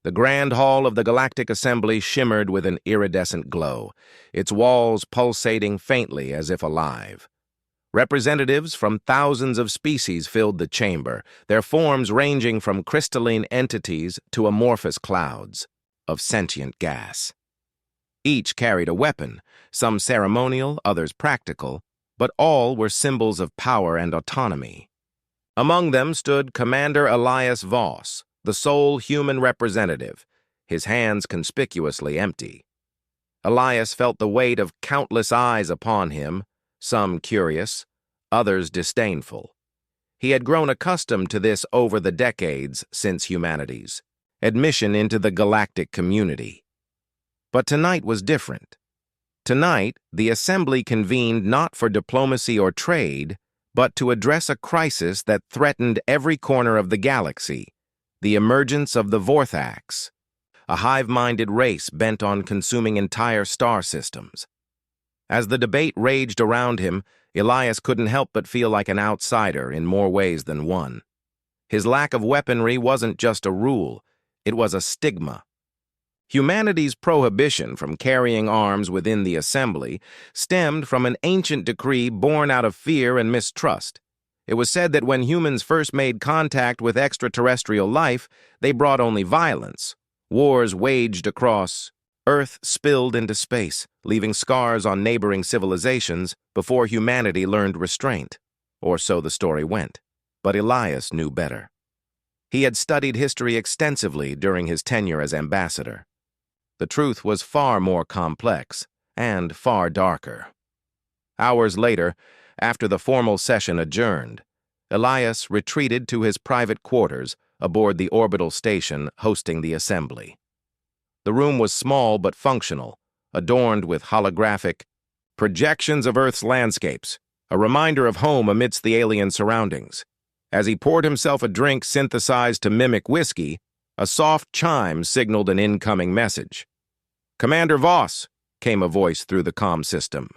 The grand hall of the Galactic Assembly shimmered with an iridescent glow, its walls pulsating faintly as if alive. Representatives from thousands of species filled the chamber, their forms ranging from crystalline entities to amorphous clouds of sentient gas. Each carried a weapon, some ceremonial, others practical, but all were symbols of power and autonomy. Among them stood Commander Elias Voss, the sole human representative, his hands conspicuously empty. Elias felt the weight of countless eyes upon him, some curious, others disdainful. He had grown accustomed to this over the decades since humanity's admission into the galactic community. But tonight was different. Tonight, the Assembly convened not for diplomacy or trade, but to address a crisis that threatened every corner of the galaxy, the emergence of the Vorthax, a hive-minded race bent on consuming entire star systems. As the debate raged around him, Elias couldn't help but feel like an outsider in more ways than one. His lack of weaponry wasn't just a rule, it was a stigma. Humanity's prohibition from carrying arms within the Assembly stemmed from an ancient decree born out of fear and mistrust. It was said that when humans first made contact with extraterrestrial life, they brought only violence. Wars waged across Earth, spilled into space, leaving scars on neighboring civilizations before humanity learned restraint. Or so the story went. But Elias knew better. He had studied history extensively during his tenure as ambassador. The truth was far more complex and far darker. Hours later, after the formal session adjourned, Elias retreated to his private quarters aboard the orbital station hosting the assembly. The room was small but functional, adorned with holographic projections of Earth's landscapes, a reminder of home amidst the alien surroundings. As he poured himself a drink synthesized to mimic whiskey, a soft chime signaled an incoming message. "Commander Voss," came a voice through the comm system.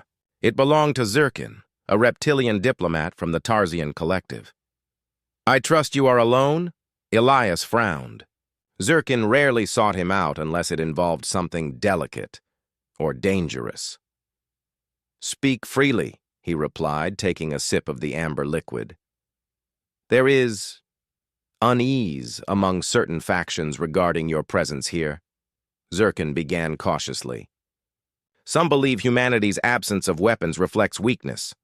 It belonged to Zirkin, a reptilian diplomat from the Tarsian Collective. "I trust you are alone?" Elias frowned. Zirkin rarely sought him out unless it involved something delicate or dangerous. "Speak freely," he replied, taking a sip of the amber liquid. "There is unease among certain factions regarding your presence here," Zirkin began cautiously. "Some believe humanity's absence of weapons reflects weakness.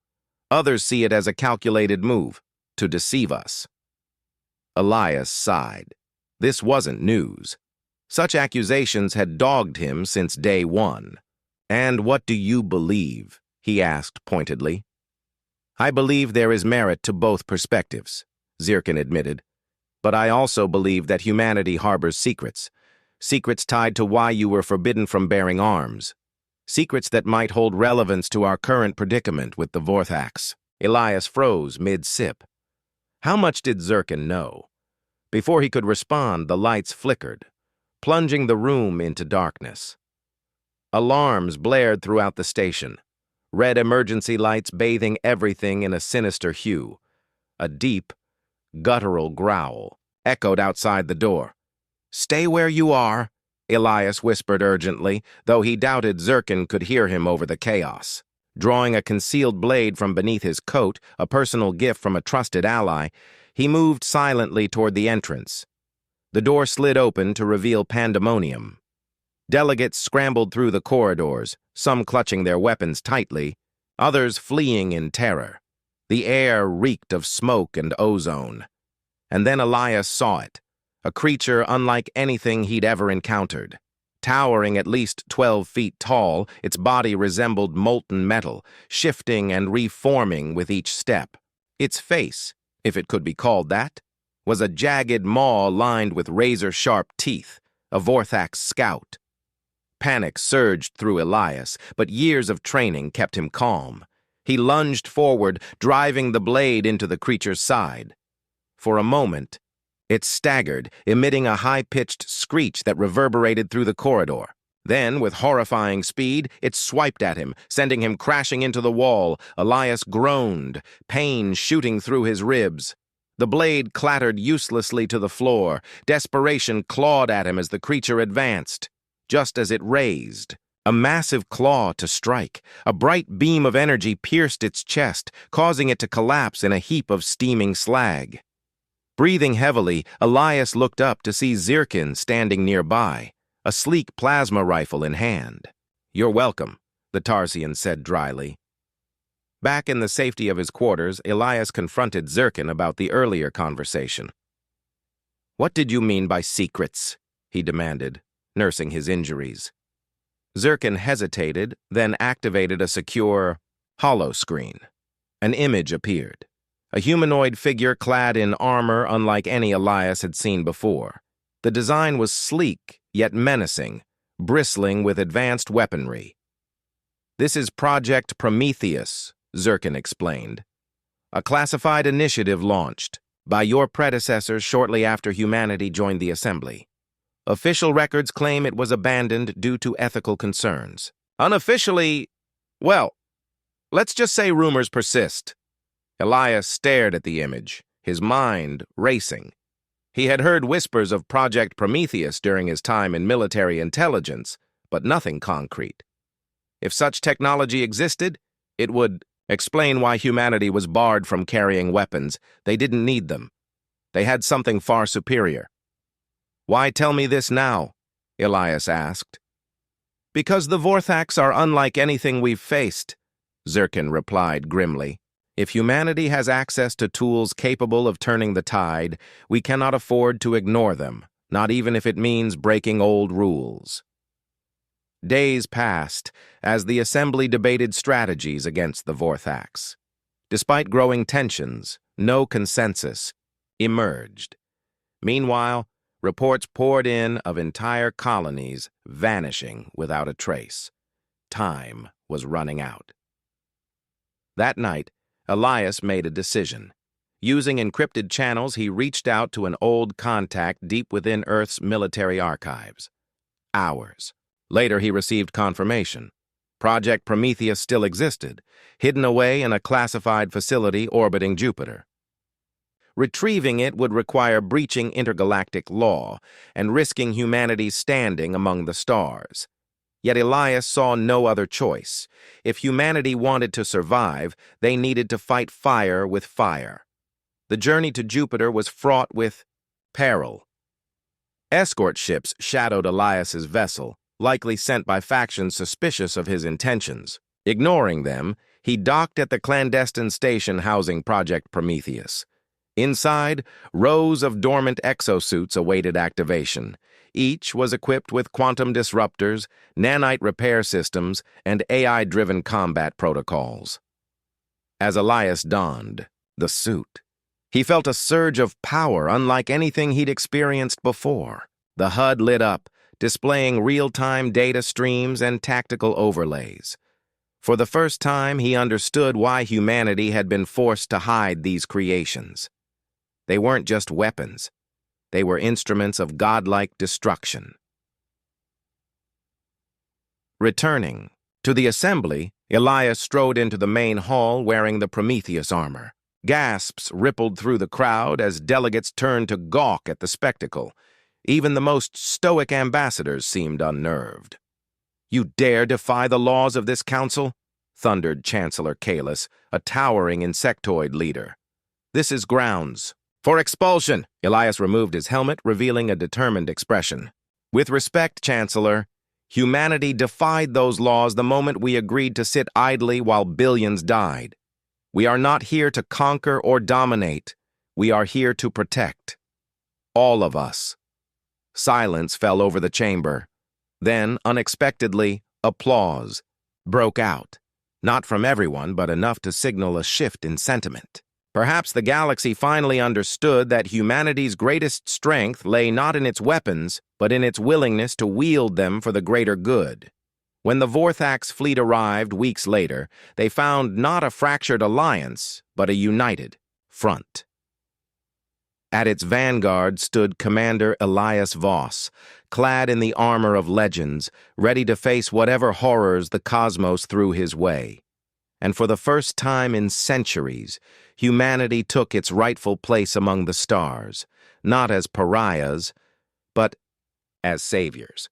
Others see it as a calculated move to deceive us." Elias sighed. This wasn't news. Such accusations had dogged him since day one. "And what do you believe?" he asked pointedly. "I believe there is merit to both perspectives," Zirkin admitted. "But I also believe that humanity harbors secrets. Secrets tied to why you were forbidden from bearing arms. Secrets that might hold relevance to our current predicament with the Vorthax." Elias froze mid-sip. How much did Zirkin know? Before he could respond, the lights flickered, plunging the room into darkness. Alarms blared throughout the station, red emergency lights bathing everything in a sinister hue. A deep, guttural growl echoed outside the door. "Stay where you are," Elias whispered urgently, though he doubted Zirkin could hear him over the chaos. Drawing a concealed blade from beneath his coat, a personal gift from a trusted ally, he moved silently toward the entrance. The door slid open to reveal pandemonium. Delegates scrambled through the corridors, some clutching their weapons tightly, others fleeing in terror. The air reeked of smoke and ozone. And then Elias saw it, a creature unlike anything he'd ever encountered. Towering at least 12 feet tall, its body resembled molten metal, shifting and reforming with each step. Its face, if it could be called that, was a jagged maw lined with razor-sharp teeth, a Vorthax scout. Panic surged through Elias, but years of training kept him calm. He lunged forward, driving the blade into the creature's side. For a moment, it staggered, emitting a high-pitched screech that reverberated through the corridor. Then, with horrifying speed, it swiped at him, sending him crashing into the wall. Elias groaned, pain shooting through his ribs. The blade clattered uselessly to the floor. Desperation clawed at him as the creature advanced. Just as it raised, a massive claw to strike, a bright beam of energy pierced its chest, causing it to collapse in a heap of steaming slag. Breathing heavily, Elias looked up to see Zirkin standing nearby, a sleek plasma rifle in hand. "You're welcome," the Tarsian said dryly. Back in the safety of his quarters, Elias confronted Zirkin about the earlier conversation. "What did you mean by secrets?" he demanded, nursing his injuries. Zirkin hesitated, then activated a secure holoscreen. An image appeared. A humanoid figure clad in armor unlike any Elias had seen before. The design was sleek, yet menacing, bristling with advanced weaponry. "This is Project Prometheus," Zirkin explained. "A classified initiative launched by your predecessors shortly after humanity joined the Assembly. Official records claim it was abandoned due to ethical concerns. Unofficially, well, let's just say rumors persist." Elias stared at the image, his mind racing. He had heard whispers of Project Prometheus during his time in military intelligence, but nothing concrete. If such technology existed, it would explain why humanity was barred from carrying weapons. They didn't need them. They had something far superior. "Why tell me this now?" Elias asked. "Because the Vorthax are unlike anything we've faced," Zirkin replied grimly. "If humanity has access to tools capable of turning the tide, we cannot afford to ignore them, not even if it means breaking old rules." Days passed as the Assembly debated strategies against the Vorthax. Despite growing tensions, no consensus emerged. Meanwhile, reports poured in of entire colonies vanishing without a trace. Time was running out. That night, Elias made a decision. Using encrypted channels, he reached out to an old contact deep within Earth's military archives. Hours later, he received confirmation. Project Prometheus still existed, hidden away in a classified facility orbiting Jupiter. Retrieving it would require breaching intergalactic law and risking humanity's standing among the stars. Yet Elias saw no other choice. If humanity wanted to survive, they needed to fight fire with fire. The journey to Jupiter was fraught with peril. Escort ships shadowed Elias's vessel, likely sent by factions suspicious of his intentions. Ignoring them, he docked at the clandestine station housing Project Prometheus. Inside, rows of dormant exosuits awaited activation. Each was equipped with quantum disruptors, nanite repair systems, and AI-driven combat protocols. As Elias donned the suit, he felt a surge of power unlike anything he'd experienced before. The HUD lit up, displaying real-time data streams and tactical overlays. For the first time, he understood why humanity had been forced to hide these creations. They weren't just weapons. They were instruments of godlike destruction. Returning to the assembly, Elias strode into the main hall wearing the Prometheus armor. Gasps rippled through the crowd as delegates turned to gawk at the spectacle. Even the most stoic ambassadors seemed unnerved. "You dare defy the laws of this council?" thundered Chancellor Kalis, a towering insectoid leader. "This is grounds for expulsion." Elias removed his helmet, revealing a determined expression. "With respect, Chancellor, humanity defied those laws the moment we agreed to sit idly while billions died. We are not here to conquer or dominate. We are here to protect. All of us." Silence fell over the chamber. Then, unexpectedly, applause broke out. Not from everyone, but enough to signal a shift in sentiment. Perhaps the galaxy finally understood that humanity's greatest strength lay not in its weapons, but in its willingness to wield them for the greater good. When the Vorthax fleet arrived weeks later, they found not a fractured alliance, but a united front. At its vanguard stood Commander Elias Voss, clad in the armor of legends, ready to face whatever horrors the cosmos threw his way. and for the first time in centuries, humanity took its rightful place among the stars, not as pariahs, but as saviors.